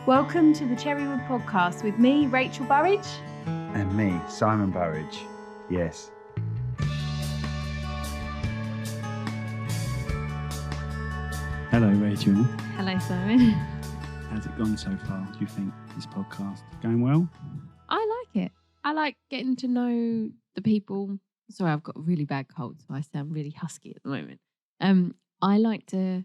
Welcome to the Cherrywood Podcast with me, Rachel Burridge. And me, Simon Burridge. Yes. Hello, Rachel. Hello, Simon. How's it gone so far, do you think, this podcast? Going well? I like it. I like getting to know the people. Sorry, I've got a really bad cold, so I sound really husky at the moment. I like to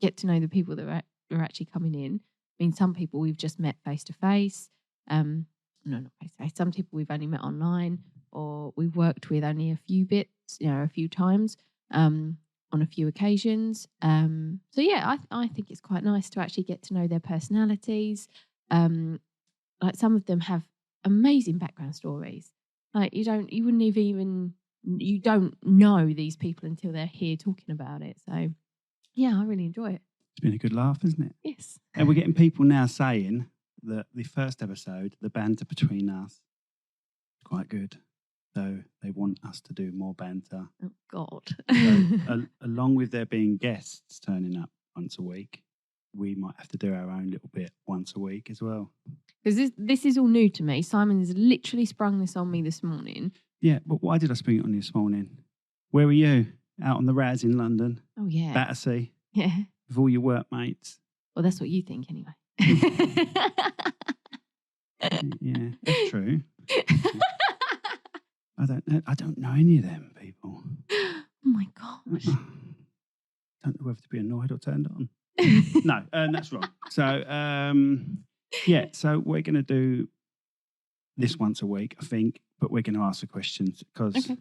get to know the people that are actually coming in. I mean, some people we've just met face to face. No, not face to face. Some people we've only met online, or we've worked with only a few bits, a few times, on a few occasions. So yeah, I think it's quite nice to actually get to know their personalities. Like some of them have amazing background stories. Like you don't know these people until they're here talking about it. So yeah, I really enjoy it. It's been a good laugh, isn't it? Yes. And we're getting people now saying that the first episode, the banter between us, is quite good. So they want us to do more banter. Oh, God. So, along with there being guests turning up once a week, we might have to do our own little bit once a week as well. Because this is all new to me. Simon has literally sprung this on me this morning. Yeah, but why did I spring it on you this morning? Where were you? Out on the Raz in London? Oh, yeah. Battersea? Yeah. With all your workmates? Well, that's what you think anyway. Yeah, that's true. I don't know any of them people. Oh my gosh. Don't know whether to be annoyed or turned on. No, that's wrong. So, yeah, so we're going to do this once a week, I think, but we're going to ask the questions because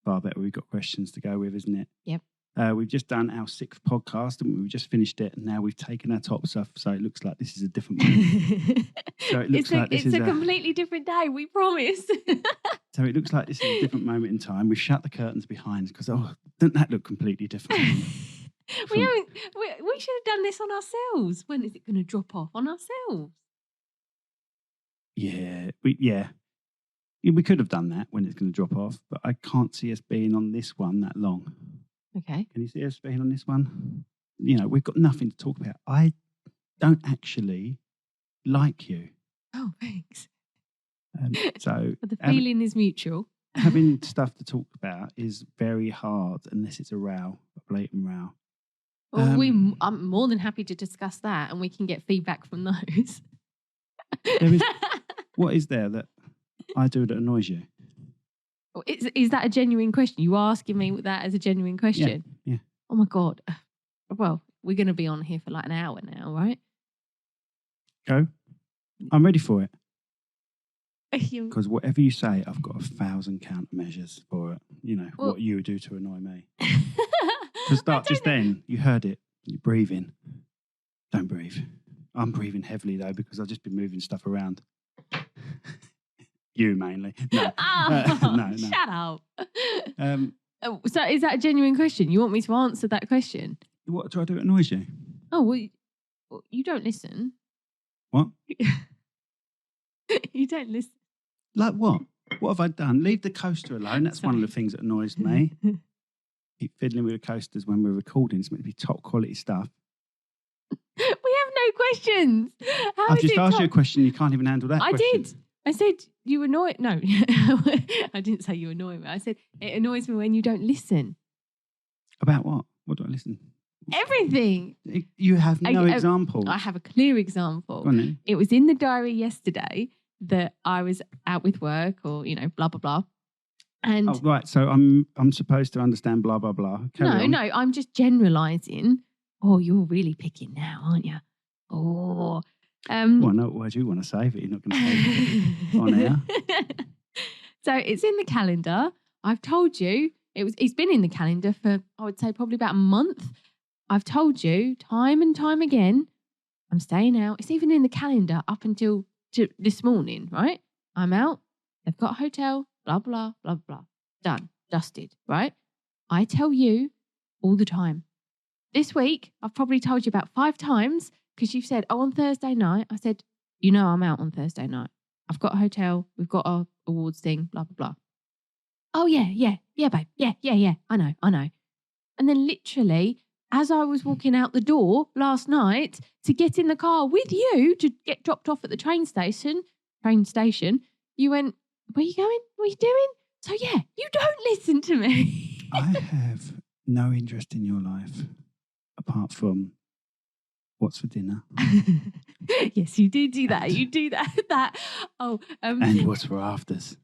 far better we've got questions to go with, isn't it? Yep. We've just done our 6th podcast and we've just finished it, and now we've taken our tops off, so it looks like this is a different one. So it looks like it's a completely different day, we promise. So it looks like this is a different moment in time. We've shut the curtains behind because, doesn't that look completely different? We should have done this on ourselves. When is it going to drop off? On ourselves? Yeah, we could have done that when it's going to drop off, but I can't see us being on this one that long. Okay. Can you see us being on this one? We've got nothing to talk about. I don't actually like you. Oh, thanks. So but the feeling is mutual. Having stuff to talk about is very hard unless it's a row, a blatant row. Well, I'm more than happy to discuss that, and we can get feedback from those. What is there that I do that annoys you? Is that a genuine question? You asking me that as a genuine question? Yeah. Oh my God. Well, we're going to be on here for like an hour now, right? Go. I'm ready for it. Because whatever you say, I've got 1,000 countermeasures for it. What you would do to annoy me. To start just then, you heard it. You're breathing. Don't breathe. I'm breathing heavily though because I've just been moving stuff around. You mainly. No. No. Shut up. So is that a genuine question? You want me to answer that question? What do I do that annoys you? Oh, well, you don't listen. What? You don't listen. Like what? What have I done? Leave the coaster alone. That's one of the things that annoys me. Keep fiddling with the coasters when we're recording. It's meant to be top quality stuff. We have no questions. I've just asked you a question. You can't even handle that question. I did. I said you annoy. No, I didn't say you annoy me. I said it annoys me when you don't listen. About what? What do I listen? Everything. You have no example. I have a clear example. Go on then. It was in the diary yesterday that I was out with work or, blah, blah, blah. And right. So I'm supposed to understand blah, blah, blah. No, I'm just generalising. Oh, you're really picking now, aren't you? Oh. Well, I know what word you want to say, but you're not going to say it on air. So it's in the calendar. I've told you. It's been in the calendar for, I would say, probably about a month. I've told you time and time again, I'm staying out. It's even in the calendar up until this morning, right? I'm out. They've got a hotel, blah, blah, blah, blah. Done. Dusted, right? I tell you all the time. This week, I've probably told you about 5 times because you've said, on Thursday night. I said, I'm out on Thursday night. I've got a hotel. We've got our awards thing, blah, blah, blah. Oh, yeah, babe. Yeah, I know. And then literally as I was walking out the door last night to get in the car with you to get dropped off at the train station, you went, where are you going? What are you doing? So yeah, you don't listen to me. I have no interest in your life apart from what's for dinner. Yes, you do that. You do that. And what's for afters.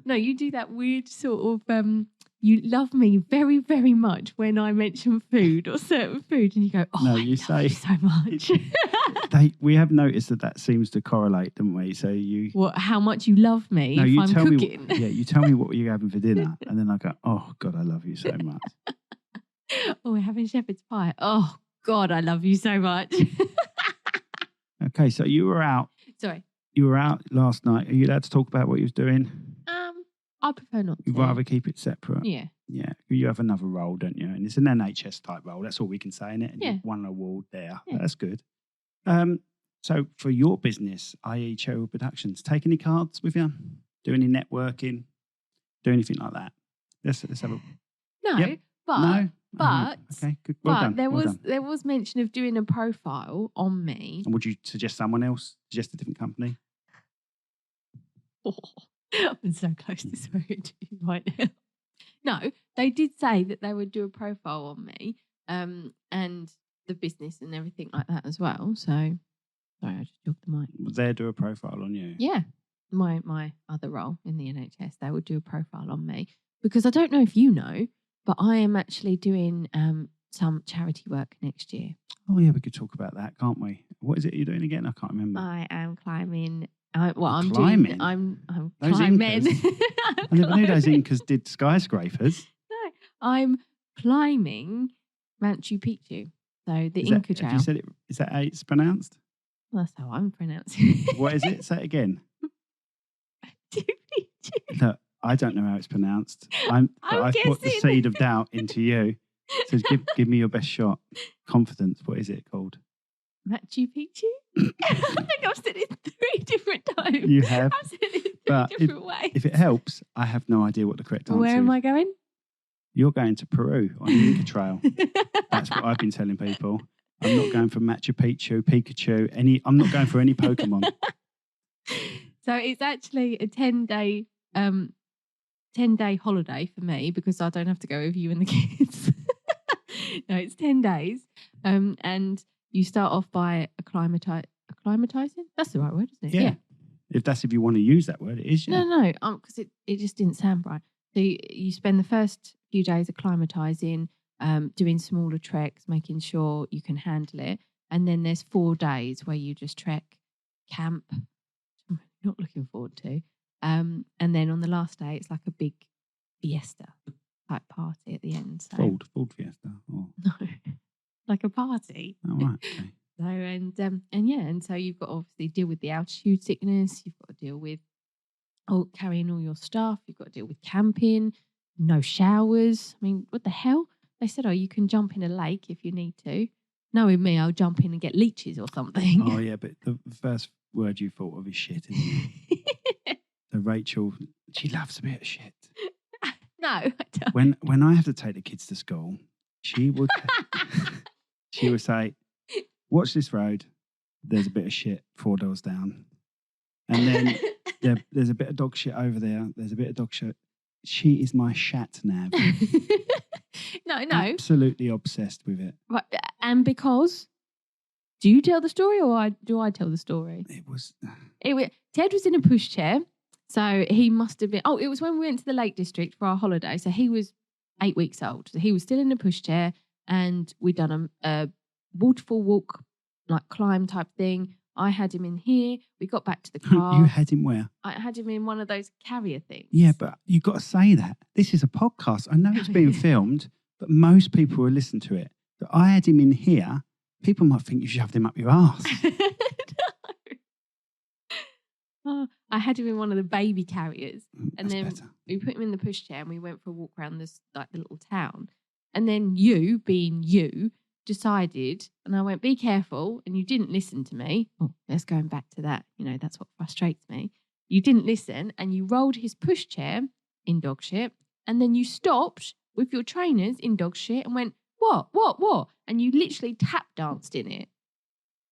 No, you do that weird sort of, you love me very, very much when I mention food or certain food and you go, oh, No, I you love say you so much. we have noticed that seems to correlate, don't we? So you... What, how much you love me if I'm tell cooking? Me, you tell me what you're having for dinner and then I go, oh, God, I love you so much. Oh, we're having shepherd's pie. Oh, God, I love you so much. Okay, so you were out. Sorry. You were out last night. Are you allowed to talk about what you was doing? I prefer not to. You'd rather keep it separate? Yeah. Yeah. You have another role, don't you? And it's an NHS type role. That's all we can say, innit? And Yeah. you've won an award there. Yeah. That's good. So for your business, i.e. Cherrywood Productions, take any cards with you? Do any networking? Do anything like that? Let's have a... No, Yep. but... No? But, okay, good. Well done. there was mention of doing a profile on me. And would you suggest someone else? Suggest a different company? Oh, I'm so close to swearing to you right now. No, they did say that they would do a profile on me, and the business and everything like that as well. So, sorry, I just jogged the mic. Would they do a profile on you? Yeah, my other role in the NHS, they would do a profile on me because I don't know if you know, but I am actually doing some charity work next year. Oh yeah, we could talk about that, can't we? What is it you're doing again? I can't remember. I am climbing. You're I'm climbing? doing. I'm Those climbing. I never knew those Incas did skyscrapers. No, I'm climbing Machu Picchu. So the Inca Trail. Have you said it? Is that how it's pronounced? Well, that's how I'm pronouncing it. What is it? Say it again. Machu Picchu. Look, I don't know how it's pronounced. I've put the guessing. seed of doubt into you. So give me your best shot. Confidence. What is it called? Machu Picchu? I think I've said it 3 different times. You have. I've said it 3 But different ways. If it helps, I have no idea what the correct answer is. Where am I going? You're going to Peru on the Inca Trail. That's what I've been telling people. I'm not going for Machu Picchu, Pikachu, I'm not going for any Pokemon. So it's actually a 10-day holiday for me because I don't have to go with you and the kids. No, it's 10 days. And you start off by acclimatizing. That's the right word, isn't it? Yeah. If you want to use that word, it is. Yeah. No, because it just didn't sound right. So you spend the first few days acclimatizing, doing smaller treks, making sure you can handle it. And then there's 4 days where you just trek, camp, which I'm not looking forward to. And then on the last day, it's like a big fiesta type party at the end. So. Ford Fiesta. Oh. No, like a party. Oh, right. Okay. So and so you've got to obviously deal with the altitude sickness. You've got to deal with carrying all your stuff. You've got to deal with camping. No showers. I mean, what the hell? They said, you can jump in a lake if you need to. Knowing me, I'll jump in and get leeches or something. Oh yeah, but the first word you thought of is shit, isn't it? So Rachel, she loves a bit of shit. No, I don't. When I have to take the kids to school, she would say, "Watch this road. There's a bit of shit 4 doors down, and then there's a bit of dog shit over there. There's a bit of dog shit." She is my shat nav. No. Absolutely obsessed with it. Right, and because, do you tell the story or do I tell the story? Ted was in a pushchair. So he must have been, it was when we went to the Lake District for our holiday. So he was 8 weeks old. So he was still in a pushchair and we'd done a waterfall walk, like climb type thing. I had him in here. We got back to the car. You had him where? I had him in one of those carrier things. Yeah, but you've got to say that. This is a podcast. I know it's being filmed, but most people will listen to it. So I had him in here. People might think you shoved him up your ass. No. I had him in one of the baby carriers. And then better. we put him in the pushchair and we went for a walk around this the little town. And then you, being you, decided, and I went, be careful, and you didn't listen to me. Let's go back to that. That's what frustrates me. You didn't listen and you rolled his pushchair in dog shit and then you stopped with your trainers in dog shit and went, what? And you literally tap danced in it.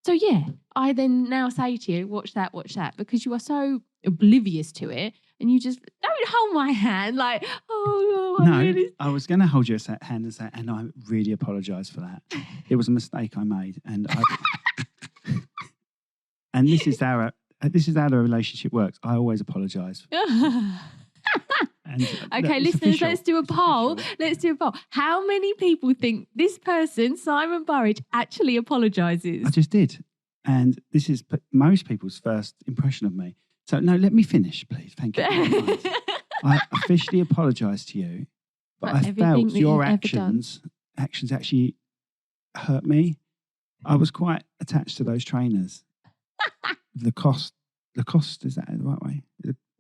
So yeah, I then now say to you, watch that, because you are so oblivious to it, and you just don't hold my hand like, I was going to hold your hand and say, and I really apologise for that. It was a mistake I made, and and this is how the relationship works. I always apologise. Okay, listeners, let's do a poll. How many people think this person, Simon Burridge, actually apologises? I just did. And this is most people's first impression of me. So, no, let me finish, please. Thank you. I officially apologise to you, but I felt your actions actually hurt me. I was quite attached to those trainers. Lacoste, is that the right way?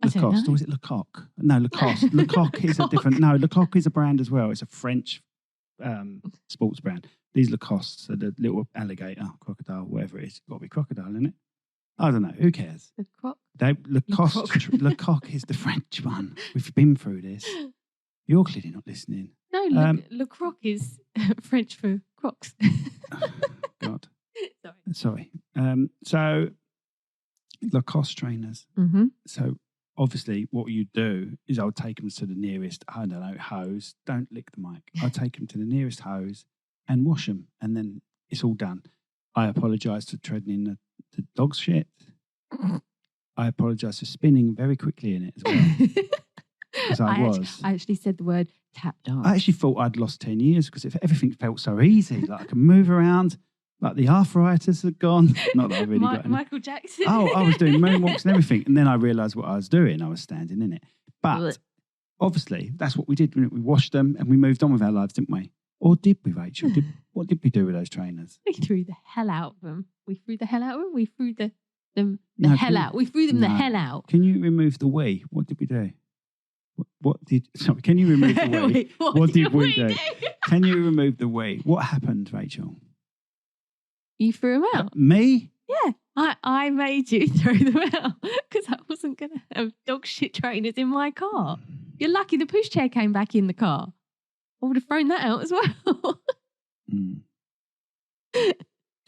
Lacoste, or is it Lecoq? No, Lacoste. Lecoq is a different. No, Lecoq is a brand as well. It's a French sports brand. These Lacostes are the little alligator, crocodile, whatever it is. Got to be crocodile, isn't it? I don't know. Who cares? Lecoq is the French one. We've been through this. You're clearly not listening. No, Le Croc is French for crocs. God. Sorry. So Lacoste trainers. Mm-hmm. So obviously what you do is I'll take them to the nearest, I don't know, hose. Don't lick the mic. I'll take them to the nearest hose and wash them, and then it's all done. I apologise for treading in the dog shit. I apologise for spinning very quickly in it as well. Because I actually said the word tap dance. I actually thought I'd lost 10 years because everything felt so easy. Like I can move around, like the arthritis had gone. Not that I really got any. Michael Jackson. I was doing moonwalks and everything. And then I realised what I was doing. I was standing in it. But obviously, that's what we did. We washed them and we moved on with our lives, didn't we? Or did we, Rachel? What did we do with those trainers? We threw the hell out of them. We threw the hell out of them. We threw them the hell out. We threw them the hell out. Can you remove the we? What did we do? Can you remove the we? Wait, what did we do? Can you remove the we? What happened, Rachel? You threw them out? Me? Yeah. I made you throw them out because I wasn't going to have dog shit trainers in my car. You're lucky the pushchair came back in the car. I would have thrown that out as well.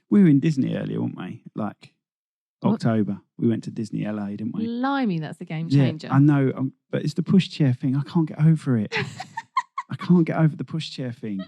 We were in Disney earlier, weren't we? Like October. We went to Disney LA, didn't we? Blimey, that's a game changer. Yeah, I know, but it's the pushchair thing. I can't get over it. I can't get over the pushchair thing.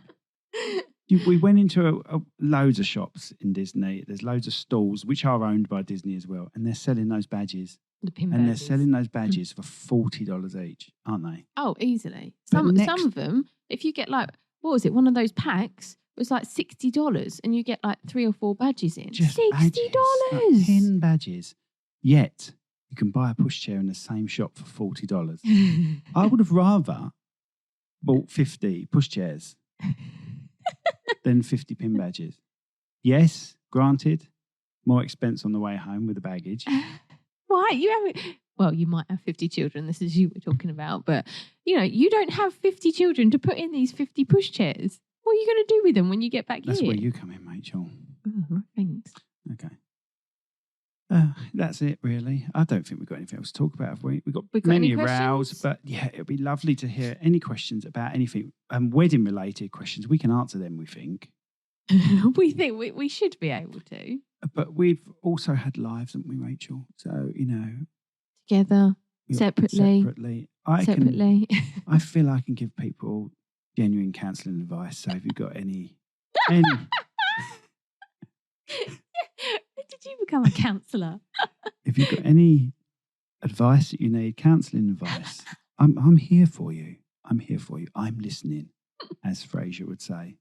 We went into loads of shops in Disney. There's loads of stalls, which are owned by Disney as well, and they're selling those badges. The pin badges. And they're selling those badges for $40 each, aren't they? Oh, easily. Some of them, if you get like, what was it, one of those packs, it was like $60 and you get like 3 or 4 badges in. Just $60. Like 10 badges. Yet, you can buy a pushchair in the same shop for $40. I would have rather bought 50 pushchairs than 50 pin badges. Yes, granted, more expense on the way home with the baggage. Why? You haven't. Well, you might have 50 children. This is you we're talking about. But, you don't have 50 children to put in these 50 pushchairs. What are you going to do with them when you get back That's here? where you come in, Rachel. Oh, thanks. Okay. That's it, really. I don't think we've got anything else to talk about, have we? We've got many rows, but yeah, it'd be lovely to hear any questions about anything. Wedding-related questions, we can answer them, we think. We think we should be able to. But we've also had lives, haven't we, Rachel? So, together, separately. I feel I can give people genuine counselling advice. So, if you've got any When did you become a counsellor? If you've got any advice that you need, counselling advice, I'm here for you. I'm here for you. I'm listening, as Fraser would say.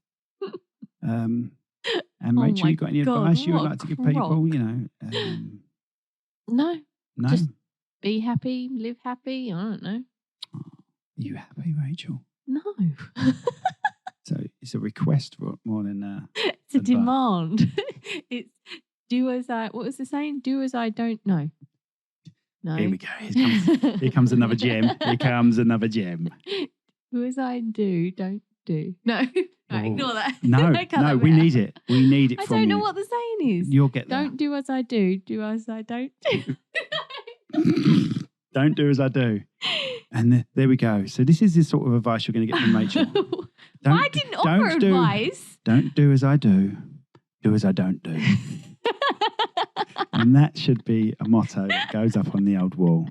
And Rachel, you got any advice you would like to give people? No. No. Just be happy, live happy. I don't know. Oh, are you happy, Rachel? No. So it's a request more than it's a demand. It's do as I. What was the saying? Do as I don't know. No. Here we go. Here comes another gem. Here comes another gem. Do as I do, don't do. No. Right, ignore that. No, we need it. We need it from you. I don't know what the saying is. You'll get there. Don't do as I do as I don't do. Don't do as I do. And there we go. So this is the sort of advice you're going to get from Rachel. I didn't offer advice. Don't do as I do. Do as I don't do. And that should be a motto that goes up on the old wall.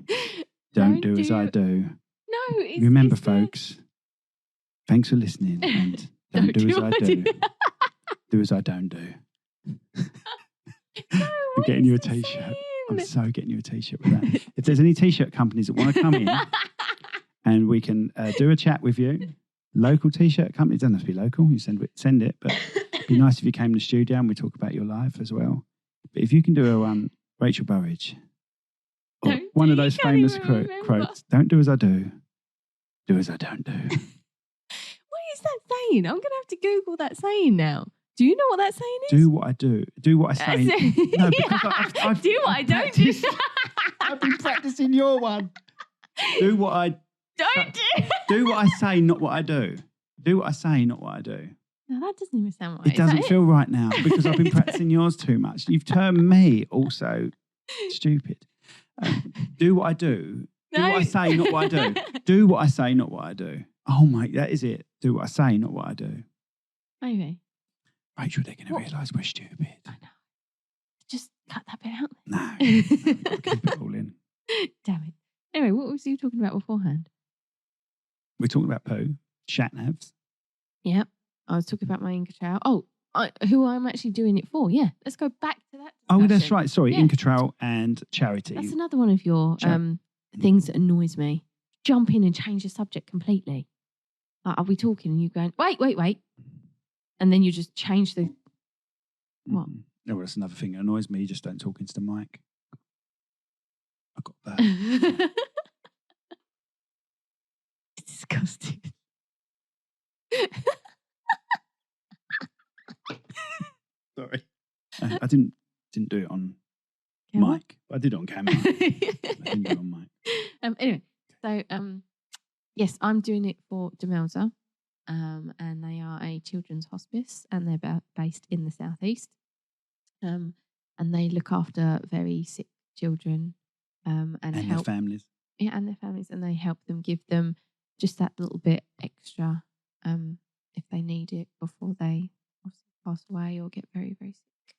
Don't do as I do. No, remember, folks. Thanks for listening. And don't do as I do. Do as I don't do. No, I'm getting you a T-shirt. I'm so getting you a T-shirt with that. If there's any T-shirt companies that want to come in and we can do a chat with you, local T-shirt companies, doesn't have to be local, you send it, but it'd be nice if you came to the studio and we talk about your life as well. But if you can do a Rachel Burridge, or one of those famous quotes, don't do as I do, do as I don't do. What is that saying? I'm going to have to Google that saying now. Do you know what that saying is? Do what I do. Do what I say. No, because I've do what I don't do. I've been practicing your one. Do what I don't do. Do what I say, not what I do. Do what I say, not what I do. No, that doesn't even sound right. It doesn't feel right now because I've been practicing yours too much. You've turned me also stupid. Do what I do. Do what I say, not what I do. Do what I say, not what I do. Oh my, that is it. Do what I say, not what I do. Maybe. Rachel, they're going to realise we're stupid. I know. Just cut that bit out. No, keep it all in. Damn it. Anyway, what was you talking about beforehand? We're talking about poo, shat-navs. Yep. I was talking about my Inca Trail. Who I'm actually doing it for. Yeah. Let's go back to that discussion. Oh, that's right. Sorry, Inca Trail and charity. That's another one of your things that annoys me. Jump in and change the subject completely. Like, are we talking and you going, wait. And then you just change the... What? No, well, that's another thing that annoys me. You just don't talk into the mic. I got that. It's disgusting. Sorry. I didn't do it on mic. I did it on camera. I didn't do it on mic. Anyway, so yes, I'm doing it for Demelza. And they are a children's hospice and they're based in the southeast. And they look after very sick children and help their families. Yeah, and their families, and they help them, give them just that little bit extra if they need it before they pass away or get very, very sick.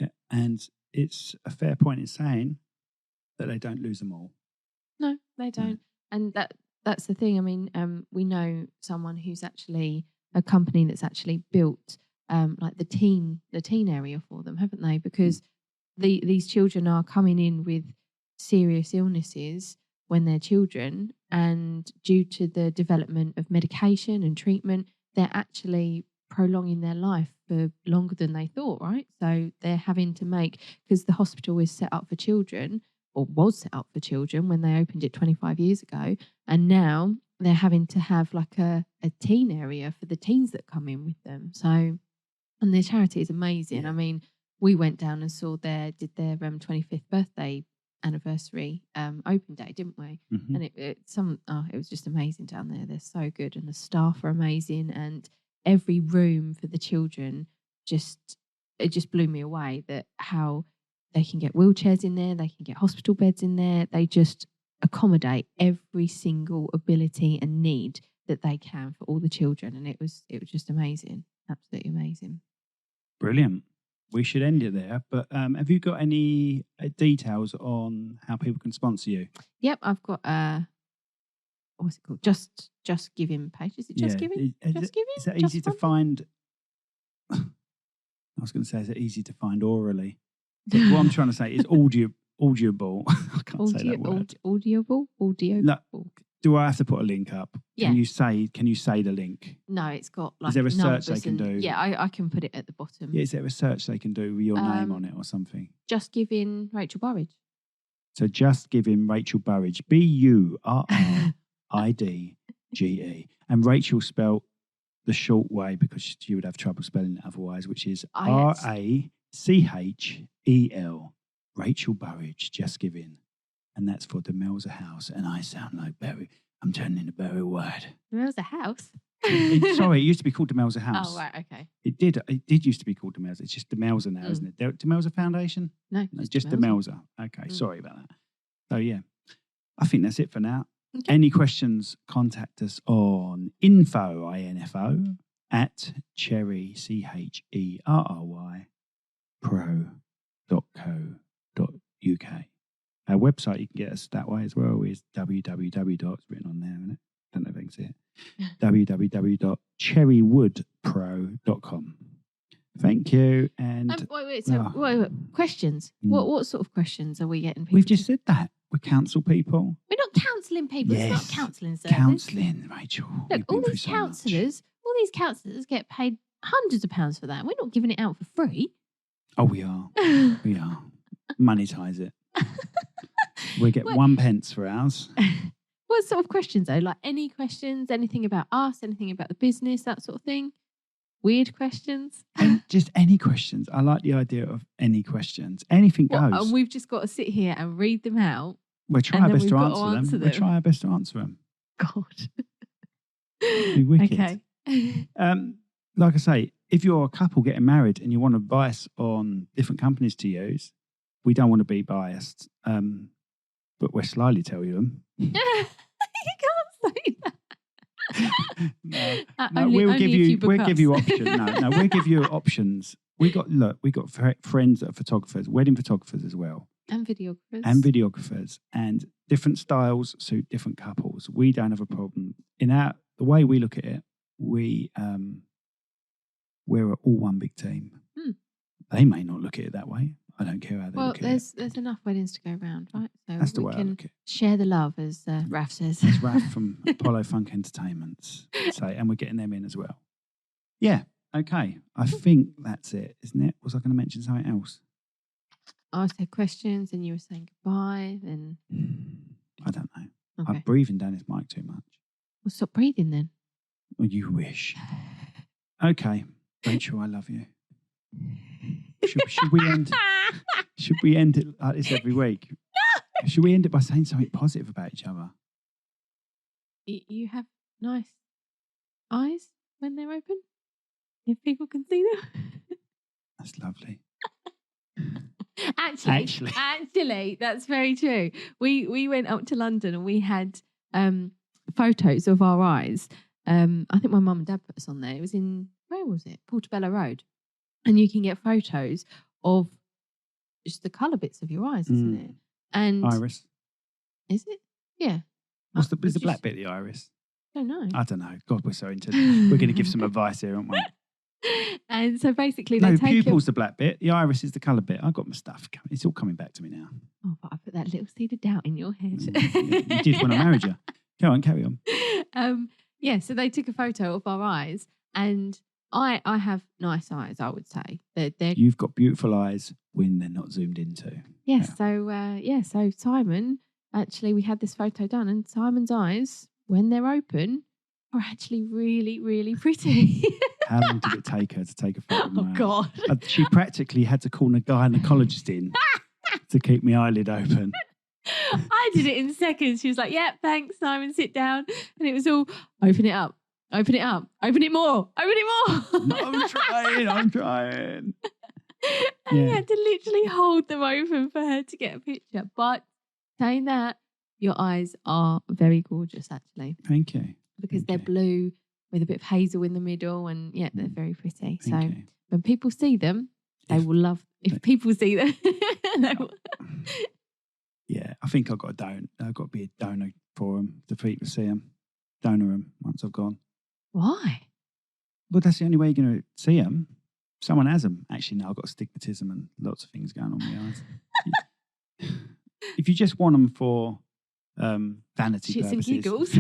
Yeah, and it's a fair point in saying that they don't lose them all. No, they don't. And that's the thing. I mean, we know someone who's actually a company that's actually built like the teen area for them, haven't they? Because these children are coming in with serious illnesses when they're children, and due to the development of medication and treatment, they're actually prolonging their life for longer than they thought, right? So they're having to make, because the hospital is set up for children, or was set up for children when they opened it 25 years ago, and now they're having to have like a teen area for the teens that come in with them. So, and their charity is amazing. I mean, we went down and did their 25th birthday anniversary open day, didn't we? Mm-hmm. And it was just amazing down there. They're so good, and the staff are amazing, and every room for the children it just blew me away that how they can get wheelchairs in there, they can get hospital beds in there. They just accommodate every single ability and need that they can for all the children, and it was just amazing, absolutely amazing. Brilliant. We should end it there, but have you got any details on how people can sponsor you? Yep, I've got what's it called? Just Giving page. Is it Just Giving? Just Giving? Is that easy to find? I was going to say, is it easy to find orally? But what I'm trying to say is audible. I can't say that word. Audible. No, do I have to put a link up? Yeah. Can you say the link? No, it's got like. Is there a search they can do? Yeah, I can put it at the bottom. Yeah, is there a search they can do with your name on it or something? Just Giving Rachel Burridge. So Just Giving Rachel Burridge. BURRIDGE. And Rachel spelled the short way because she would have trouble spelling it otherwise, which is RACHEL. Rachel Burridge, Just Giving. And that's for Demelza House. And I sound like Barry. I'm turning into Barry White. Demelza House? Sorry, it used to be called Demelza House. Oh, right, okay. It did used to be called Demelza. It's just Demelza now, isn't it? Demelza Foundation? No, just Demelza. Okay, sorry about that. So, yeah, I think that's it for now. Okay. Any questions, contact us on info at cherry, CHERRY, pro.co.uk. Our website, you can get us that way as well, is www. It's written on there, isn't it? Don't know if I can see it. www.cherrywoodpro.com. Thank you. And wait. Questions. What sort of questions are we getting? People we've just said that. We counsel people. We're not counselling people. Yes. It's not counselling service. Counselling, Rachel. Look, all these counsellors get paid hundreds of pounds for that. We're not giving it out for free. Oh, we are. We are. Monetize it. We get 1 pence for ours. What sort of questions though? Like any questions, anything about us, anything about the business, that sort of thing? Weird questions? And just any questions. I like the idea of any questions. Anything goes. And we've just got to sit here and read them out. We'll try our best to answer them. We'll try our best to answer them. God. Be wicked. Okay. Like I say, if you're a couple getting married and you want advice on different companies to use, we don't want to be biased, but we'll slyly tell you them. You can't say that. We'll give you options. No, we'll give you options. We got friends that are photographers, wedding photographers as well, and videographers, and different styles suit different couples. We don't have a problem the way we look at it. We're all one big team. They may not look at it that way. I don't care how they look at it. There's enough weddings to go around, right? So that's the way I look at it. Share the love, as Raf says. That's Raf from Apollo Funk Entertainments. And we're getting them in as well. Yeah, okay. I think that's it, isn't it? Was I going to mention something else? I said questions and you were saying goodbye, then... I don't know. Okay. I'm breathing down this mic too much. Well, stop breathing then. Well, you wish. Okay. Rachel, I love you. Should we end? Should we end it like this every week? No. Should we end it by saying something positive about each other? You have nice eyes when they're open. If people can see them. That's lovely. Actually, that's very true. We went up to London and we had photos of our eyes. I think my mum and dad put us on there. It was where was it? Portobello Road. And you can get photos of just the colour bits of your eyes, isn't it? And iris. Is it? Yeah. Is the black bit the iris? I don't know. I don't know. God, we're so into We're going to give some advice here, aren't we? And so basically the pupil's the black bit. The iris is the colour bit. I've got my stuff. It's all coming back to me now. Oh, but I put that little seed of doubt in your head. You did when I married you. Go on, carry on. Yeah, so they took a photo of our eyes and I have nice eyes, I would say. You've got beautiful eyes when they're not zoomed into. Yes, yeah. So Simon, actually, we had this photo done, and Simon's eyes, when they're open, are actually really, really pretty. How long did it take her to take a photo of my eyes? God. She practically had to call a gynecologist in to keep my eyelid open. I did it in seconds. She was like, "Yeah, thanks, Simon, sit down." And it was all, open it up. Open it up. Open it more. Open it more. I'm trying. And you had to literally hold them open for her to get a picture. But saying that, your eyes are very gorgeous, actually. Thank you. Because they're blue with a bit of hazel in the middle. And yeah, they're very pretty. So when people see them, they will love. If people see them, they will. Yeah, I think I've got to be a donor for them. The people see them. Donor them once I've gone. Why? Well, that's the only way you're going to see them. Someone has them. Actually, no, I've got astigmatism and lots of things going on with my eyes. If you just want them for vanity Shits purposes, and giggles.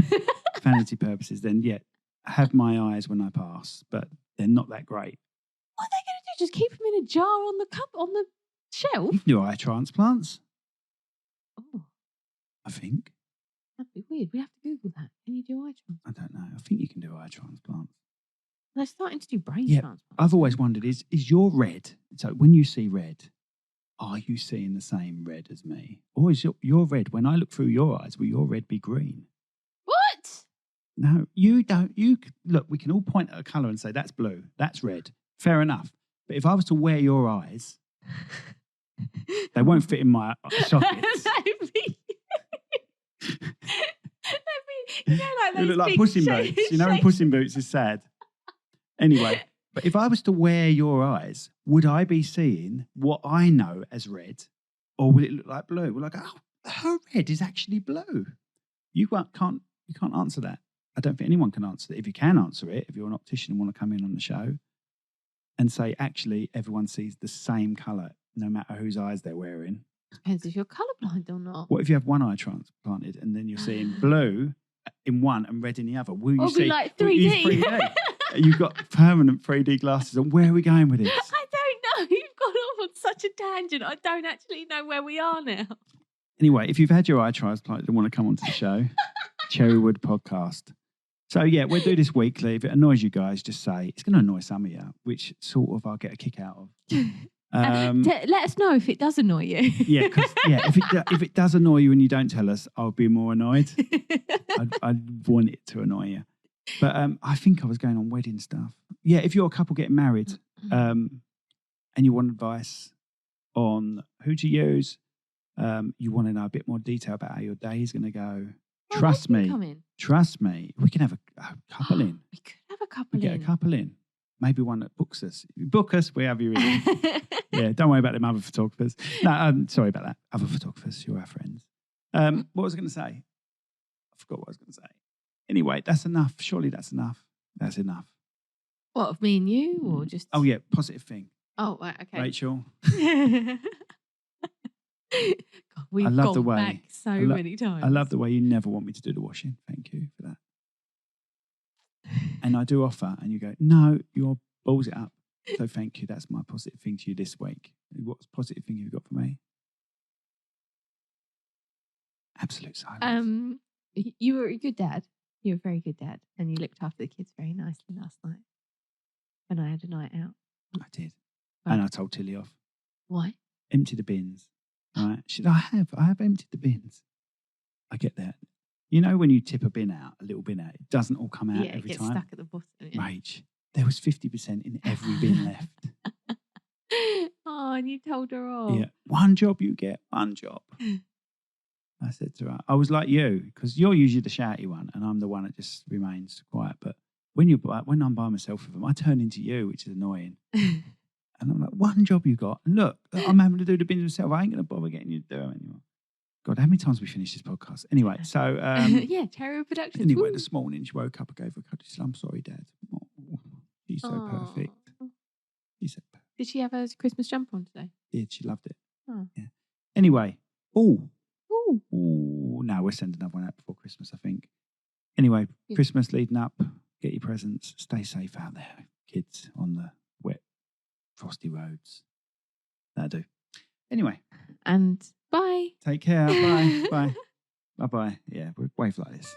vanity purposes, then yeah, have my eyes when I pass, but they're not that great. What are they going to do? Just keep them in a jar on the shelf? You can do eye transplants. Oh, I think. That'd be weird. We have to Google that. Can you do eye transplants? I don't know. I think you can do eye transplants. They're starting to do brain transplants. I've always wondered, is your red, so when you see red, are you seeing the same red as me? Or is your red, when I look through your eyes, will your red be green? What? No, you don't. Look, we can all point at a colour and say, that's blue, that's red. Fair enough. But if I was to wear your eyes, they won't fit in my sockets. You know, like they look like Puss in Boots. You know when Puss in Boots is sad? Anyway, but if I was to wear your eyes, would I be seeing what I know as red, or would it look like blue? We're like, oh, her red is actually blue. You can't answer that. I don't think anyone can answer that. If you can answer it, if you're an optician and want to come in on the show and say, actually, everyone sees the same colour, no matter whose eyes they're wearing. Depends if you're colourblind or not. What if you have one eye transplanted and then you're seeing blue in one and red in the other? Will you It'll see? be like 3D. You've got permanent 3D glasses on. Where are we going with this? I don't know. You've gone off on such a tangent. I don't actually know where we are now. Anyway, if you've had your eye transplanted and want to come onto the show, Cherrywood Podcast. So, yeah, we'll do this weekly. If it annoys you guys, just say it's going to annoy some of you, which sort of I'll get a kick out of. Let us know if it does annoy you. If it does annoy you and you don't tell us, I'll be more annoyed. I'd want it to annoy you. But I think I was going on wedding stuff. Yeah, if you're a couple getting married and you want advice on who to use, you want to know a bit more detail about how your day is going to go. Trust me. We can have a couple in. We could have a couple Get a couple in. Maybe one that books us. Book us, we have you in. Yeah, don't worry about them other photographers. No, sorry about that. Other photographers, you're our friends. What was I going to say? I forgot what I was going to say. Anyway, that's enough. Surely that's enough. That's enough. What, of me and you or just... Oh, yeah, positive thing. Oh, right, okay. Rachel. God, we've gone back so many times. I love the way you never want me to do the washing. Thank you for that. And I do offer, and you go, no, you're balls it up. So thank you. That's my positive thing to you this week. What positive thing have you got for me? Absolute silence. You were a good dad. You were a very good dad, and you looked after the kids very nicely last night when I had a night out. I did. And I told Tilly off. Why? Empty the bins. Right? She said, I have emptied the bins. I get that. You know when you tip a bin out, a little bin out, it doesn't all come out every time? Yeah, it gets stuck at the bottom. Yeah. Rach, there was 50% in every bin left. Oh, and you told her off. Yeah, one job you get, one job. I said to her, I was like you, because you're usually the shouty one, and I'm the one that just remains quiet. But when I'm by myself with them, I turn into you, which is annoying. And I'm like, one job you got. And look, I'm having to do the bins myself. I ain't going to bother getting you to do them anymore. God, how many times we finished this podcast? Anyway, so... yeah, Cherrywood Productions. Anyway, this morning she woke up, I gave her a cuddle. She said, I'm sorry, Dad. Oh, she's so perfect. She said perfect. Did she have a Christmas jumper on today? Did. She loved it. Oh. Yeah. Anyway. No, we'll send another one out before Christmas, I think. Anyway, yeah. Christmas leading up. Get your presents. Stay safe out there, kids, on the wet, frosty roads. That'll do. Anyway. And bye. Take care. Bye. Bye. Bye-bye. Yeah, we'll wave like this.